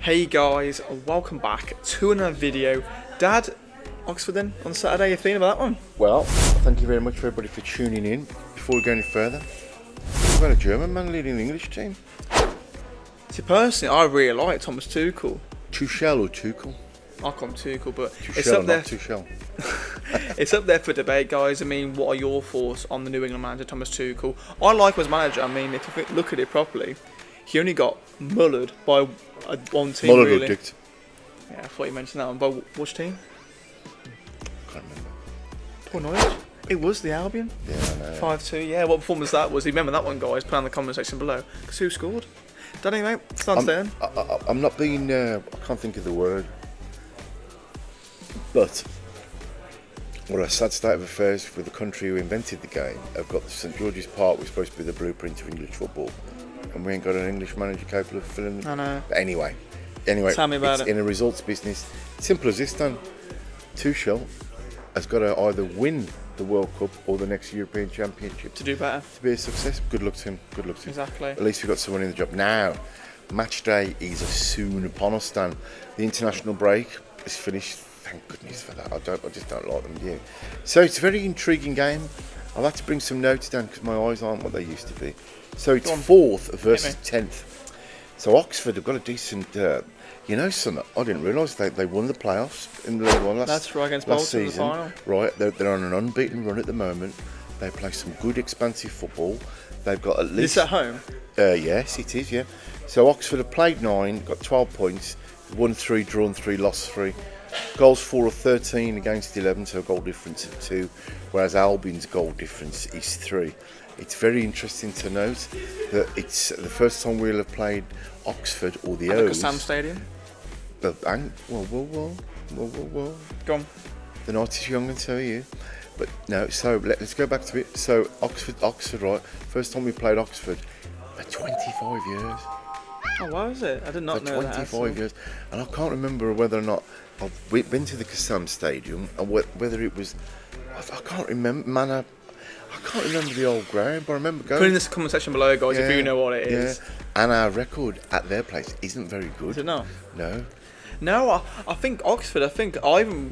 Hey guys, welcome back to another video. Dad, Oxford then on Saturday, how you feeling about that one? Well, thank you very much for everybody for tuning in. Before we go any further, we've got a German man leading the English team. See, personally, I really like Thomas Tuchel. Tuchel or Tuchel? I call him Tuchel, but Tuchel, it's up there. not Tuchel. It's up there for debate, guys. I mean, what are your thoughts on the New England manager, Thomas Tuchel? I like him as manager. I mean, if you look at it properly, he only got mullered by one team, Mullered really. or dicked? Yeah, I thought you mentioned that one. By which team? Can't remember. Poor Norwich. It was the Albion. Yeah, I know. 5-2. Yeah, what performance that was? Remember that one, guys? Put down in the comment section below. Because who scored? Danny, mate. Stand down. I'm not being. I can't think of the word. But what a sad state of affairs for the country who invented the game. I've got the St George's Park, was supposed to be the blueprint of English football, and we ain't got an English manager capable of filling it. I know. But anyway, Tell me about it's it. in a results business. Simple as this, Dan. Tuchel has got to either win the World Cup or the next European Championship To do better. to be a success. Good luck to him. Good luck to him. Exactly. At least we've got someone in the job now. Match day is soon upon us, Dan. The international break is finished. Thank goodness for that. I just don't like them, do you? So it's a very intriguing game. I've had to bring some notes down because my eyes aren't what they used to be. So it's 4th versus 10th. So Oxford have got a decent. Son, I didn't realise they won the playoffs in the League One That's right, against last Bolton in the season. final. Right, they're on an unbeaten run at the moment. They play some good, expansive football. They've got at least. Is at home? Yes, it is. Yeah. So Oxford have played 9, got 12 points, won 3, drawn 3, lost 3. Goals 4 of 13 against 11, so a goal difference of 2. Whereas Albion's goal difference is 3. It's very interesting to note that it's the first time we'll have played Oxford or the O's. Sam Stadium. Whoa. Go on. The night is young and so are you. But no, so let's go back to it. So Oxford, right? First time we played Oxford for 25 years. Oh, why was it? I did not For know that. 25 years. And I can't remember whether or not I've been to the Sam Stadium and whether it was. I can't remember, man. I can't remember the old ground, but I remember going. Put in the comment section below, guys, if you know what it is. Yeah. And our record at their place isn't very good. Is it not? No. No, I think Oxford,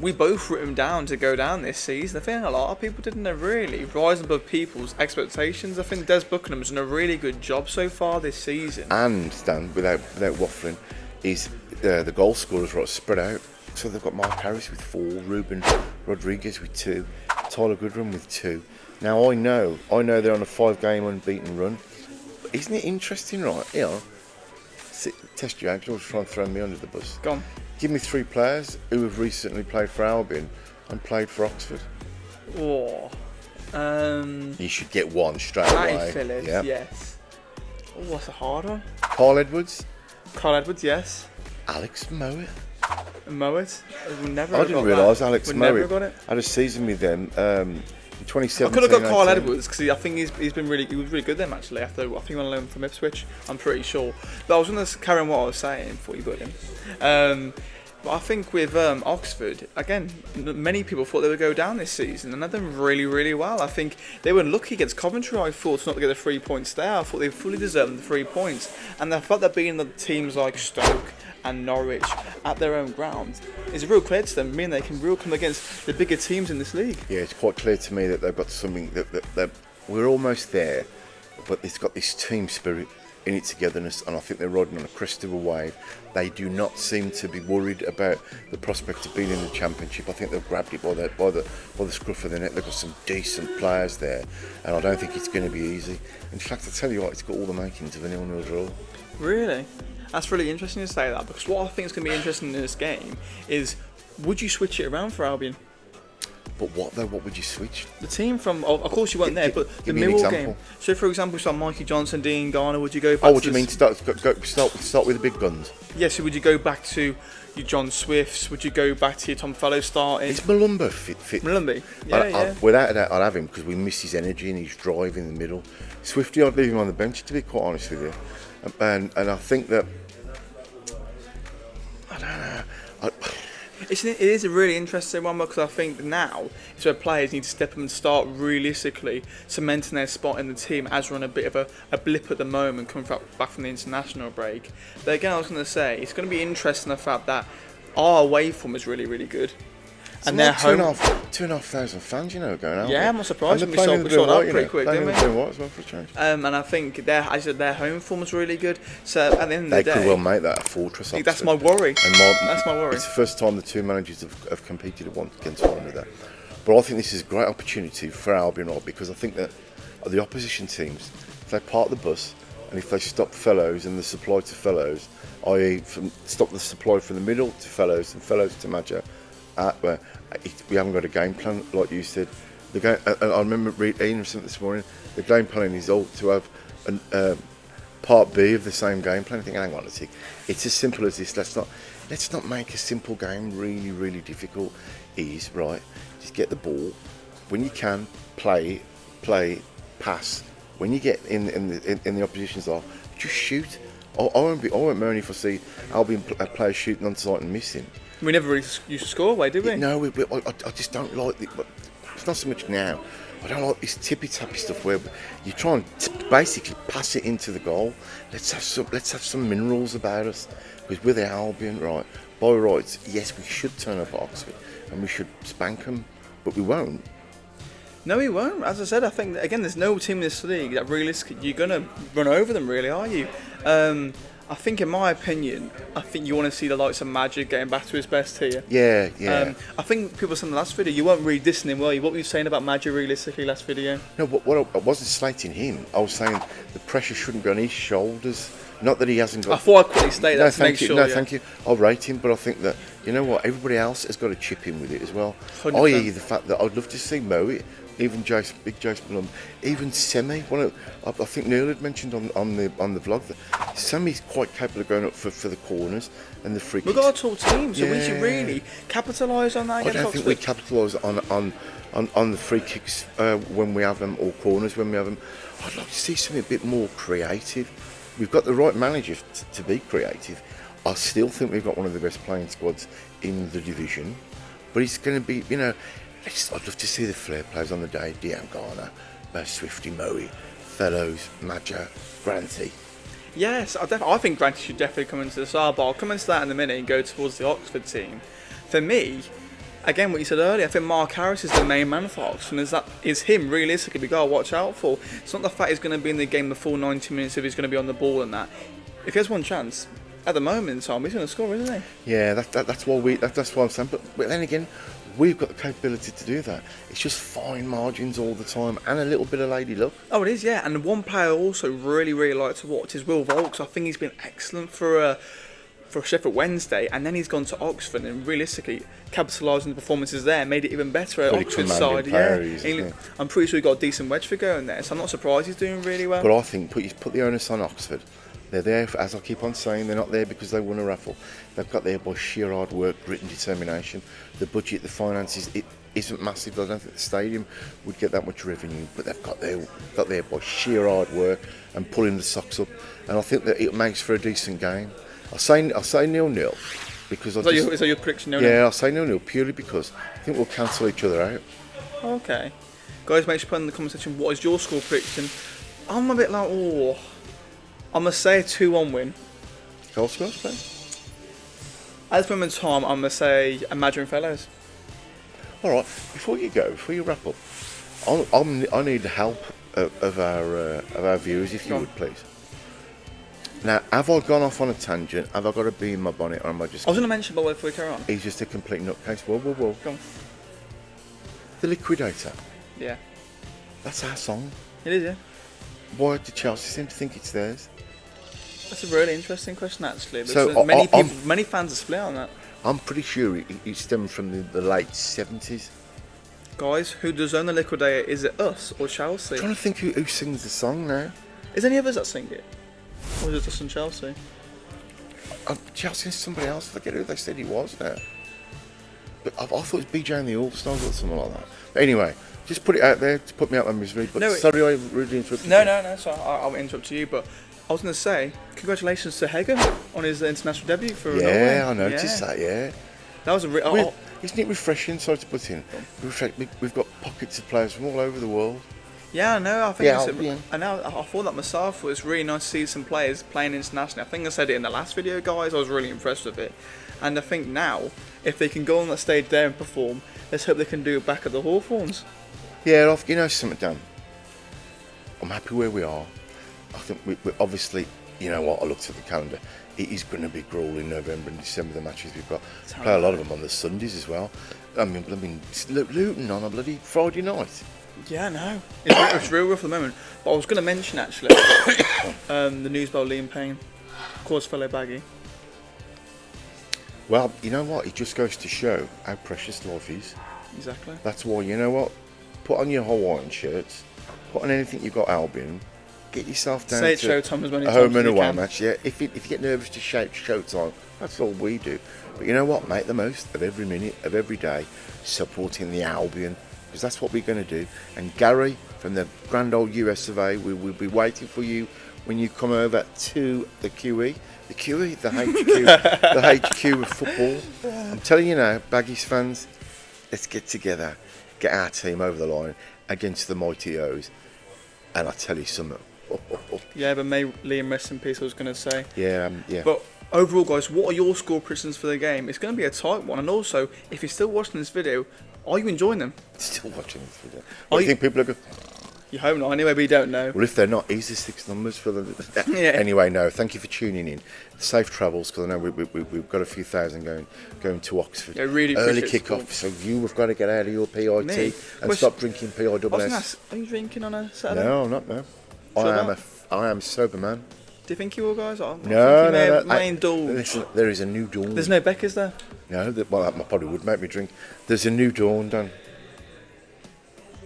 we both wrote them down to go down this season. I think a lot of people didn't really rise above people's expectations. I think Des Buckingham's done a really good job so far this season. And, Dan, without waffling, is the goal scorers right spread out. So they've got Mark Harris with 4, Ruben Rodriguez with 2, Tyler Goodrun with 2. Now I know they're on a 5-game unbeaten run. But isn't it interesting, right? Test you out, because you're trying to throw me under the bus. Go on. Give me 3 players who have recently played for Albion and played for Oxford. Oh. You should get one straight Matty away. Phillips, Yep. yes. Oh, what's a hard one? Carl Edwards, Carl Edwards, yes. Alex Mowat. Mowat. We never I got didn't that. realise Alex We never Mowat got it. had a season with them in 2017. I could have got Carl 18. Edwards because I think he was really good then actually. After I think he went on loan from Ipswich, I'm pretty sure. But I was going to carry on what I was saying before you got him. But I think with Oxford, again, many people thought they would go down this season, and they've done really well. I think they were lucky against Coventry, I thought, not to get the 3 points there. I thought they fully deserved the 3 points. And the fact that beating the teams like Stoke and Norwich at their own ground is real clear to them, meaning they can really come against the bigger teams in this league. Yeah, it's quite clear to me that they've got something that we're almost there, but it's got this team spirit in its togetherness, and I think they're riding on a crest of a wave. They do not seem to be worried about the prospect of being in the Championship. I think they've grabbed it by the scruff of the neck. They've got some decent players there, and I don't think it's going to be easy. In fact, I tell you what, it's got all the makings of a 0-0 draw. Really? That's really interesting to say that, because what I think is going to be interesting in this game is, would you switch it around for Albion? But what though? What would you switch? The team from, of course you weren't there, but the give me an Millwall example. game. So for example, so Mikey Johnson, Dean Garner, would you go back Oh, what to do you mean? Start with the big guns. Yeah, so would you go back to your John Swifts? Would you go back to your Tom Fellow starting? Is Malumba fit? Malumbi? Yeah. Without a doubt, I'd have him because we miss his energy and his drive in the middle. Swifty, I'd leave him on the bench, to be quite honest with you. And I think that, I don't know. It is a really interesting one because I think now it's where players need to step up and start realistically cementing their spot in the team as we're on a bit of a blip at the moment coming back from the international break. But again, I was going to say, it's going to be interesting the fact that our away form is really, really good. And they're home. 2,500 fans, going out. Yeah, I'm not surprised. We sold out pretty quick, didn't we? As well for a change. And I think their home form is really good. So at the end of the day, they could well make that a fortress. That's my worry. That's my worry. It's the first time the two managers have competed against one another. But I think this is a great opportunity for Albion, Rob, because I think that the opposition teams, if they park the bus and if they stop Fellows and the supply to Fellows, i.e. stop the supply from the middle to Fellows and Fellows to Major, we haven't got a game plan, like you said. I remember reading something this morning. The game plan is all to have part B of the same game plan. I think, hang on a tick. It's as simple as this. Let's not make a simple game really, really difficult. Right. Just get the ball when you can. Play, pass. When you get in the opposition's half, just shoot. I won't moan if I see Albion players shooting on sight and missing. We never really used to score away, did we? No, I just don't like it. It's not so much now. I don't like this tippy-tappy stuff where you try and basically pass it into the goal. Let's have some minerals about us, because we're the Albion, right? By rights, yes, we should turn up Oxford and we should spank them, but we won't. No, we won't. As I said, I think again, there's no team in this league that realistically you're gonna run over them. Really, are you? I think, in my opinion, you want to see the likes of Magic getting back to his best here. Yeah. I think people said in the last video, you weren't really dissing him, were you? What were you saying about Magic realistically last video? No, what I wasn't slating him. I was saying the pressure shouldn't be on his shoulders. Not that he hasn't got... I thought I'd quickly state that to make sure. No, thank you. I'll rate him, but I think that, you know what, everybody else has got to chip in with it as well. 100%. I.e. the fact that I'd love to see Mo, even Big Jason Blum, even Semi. I think Neil had mentioned on the vlog that Semi's quite capable of going up for the corners and the free kicks. We've got a tall team, so we should really capitalise on that. I don't think we capitalise on the free kicks when we have them, or corners when we have them. I'd like to see something a bit more creative. We've got the right manager to be creative. I still think we've got one of the best playing squads in the division, but it's going to be, I'd love to see the flair players on the day. Dean Garner, Swifty, Moe, Fellows, Major, Granty. Yes, I think Granty should definitely come into the side, but I'll come into that in a minute and go towards the Oxford team. For me, again, what you said earlier, I think Mark Harris is the main man for Oxford, and is him realistically we got to watch out for. It's not the fact he's going to be in the game the full 90 minutes if he's going to be on the ball and that. If he has one chance, at the moment in time, he's going to score, isn't he? Yeah, that's why I'm saying. But then again, we've got the capability to do that. It's just fine margins all the time and a little bit of lady luck. Oh, it is, yeah. And one player I also really, really like to watch is Will Volks. I think he's been excellent for Sheffield Wednesday, and then he's gone to Oxford and realistically capitalising the performances there, made it even better at Oxford's side. I'm pretty sure he got a decent wedge for going there, so I'm not surprised he's doing really well. But I think put the onus on Oxford. They're there, as I keep on saying, they're not there because they won a raffle. They've got there by sheer hard work, grit and determination. The budget, the finances, it isn't massive. I don't think the stadium would get that much revenue, but they've got there by sheer hard work and pulling the socks up. And I think that it makes for a decent game. I'll say 0-0 because is that your prediction? 0-0? Yeah, I'll say 0-0 purely because I think we'll cancel each other out. Okay, guys, make sure you put in the comment section what is your score prediction. I'm a bit like, I'm gonna say a 2-1 win. Goal scores, please. At this moment in time, I'm gonna say Imagine Fellows. All right, before you wrap up, I need the help of our viewers, if you would, please. Now, have I gone off on a tangent? Have I got a bee in my bonnet, or am I just... I was going to mention, by the way, before we carry on. He's just a complete nutcase. Whoa. Go on. The Liquidator. Yeah. That's our song. It is, yeah. Why do Chelsea seem to think it's theirs? That's a really interesting question, actually. So many fans are split on that. I'm pretty sure it stemmed from the late 70s. Guys, who does own the Liquidator? Is it us or Chelsea? I'm trying to think who sings the song now. Is any of us that sing it? Or is it just in Chelsea? Chelsea is somebody else. I forget who they said he was now. But I thought it was BJ and the All-Stars or something like that. But anyway, just put it out there to put me out my misery. But sorry I really interrupted you. No, so I'll interrupt you. But I was going to say, congratulations to Hege on his international debut for Norway. Yeah, I noticed that, yeah. That was a Isn't it refreshing? Sorry to put in. We've got pockets of players from all over the world. yeah, no, I think Yeah. I know. I thought that myself. It was really nice to see some players playing internationally. I think I said it in the last video, guys. I was really impressed with it, and I think now if they can go on that stage there and perform, let's hope they can do it back at the Hawthorns. Yeah, you know something, Dan. I'm happy where we are. I think we obviously, you know what? I looked at the calendar. It is going to be grueling November and December. The matches we've got. Play a lot of them on the Sundays as well. I mean, Luton on a bloody Friday night. Yeah, no, it's real rough at the moment. But I was going to mention actually the news about Liam Payne, of course, fellow Baggy. Well, you know what? It just goes to show how precious life is. Exactly. That's why, you know what? Put on your Hawaiian shirts. Put on anything you've got Albion. Get yourself down Say it to Showtime as many a times home as and you away can. match. Yeah, if you get nervous to shout Showtime, that's all we do. But you know what? Make the most of every minute of every day, supporting the Albion, because that's what we're going to do. And Gary from the grand old US of A, we will be waiting for you when you come over to the QE. The QE, the HQ, the HQ of football. I'm telling you now, Baggies fans, let's get together, get our team over the line against the mighty O's. And I tell you something. Yeah, but may Liam rest in peace, I was going to say. Yeah. But overall, guys, what are your score predictions for the game? It's going to be a tight one. And also, if you're still watching this video, are you enjoying them? Still watching this video. What do you think people are going? You hope not, anyway, but you don't know. Well, if they're not, here's the 6 numbers for them. Yeah. Anyway, no, thank you for tuning in. Safe travels, because I know we've got a few thousand going to Oxford. Yeah, really early appreciate kick-off, support. so you've got to get out of your PIT Me? and stop drinking I was going to PISS. ask, are you drinking on a Saturday? No, I'm not, no. Sure I am a sober man. Do you think you will, guys? I think No, you no. may indulge. Listen, there is a new dawn. There's no Beckers there? No, well, that probably would make me drink. There's a new dawn, Dan.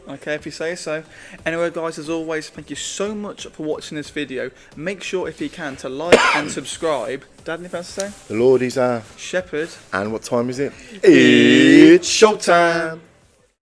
Okay, if you say so. Anyway, guys, as always, thank you so much for watching this video. Make sure, if you can, to like and subscribe. Dad, anything else to say? The Lord is our Shepherd. And what time is it? It's showtime.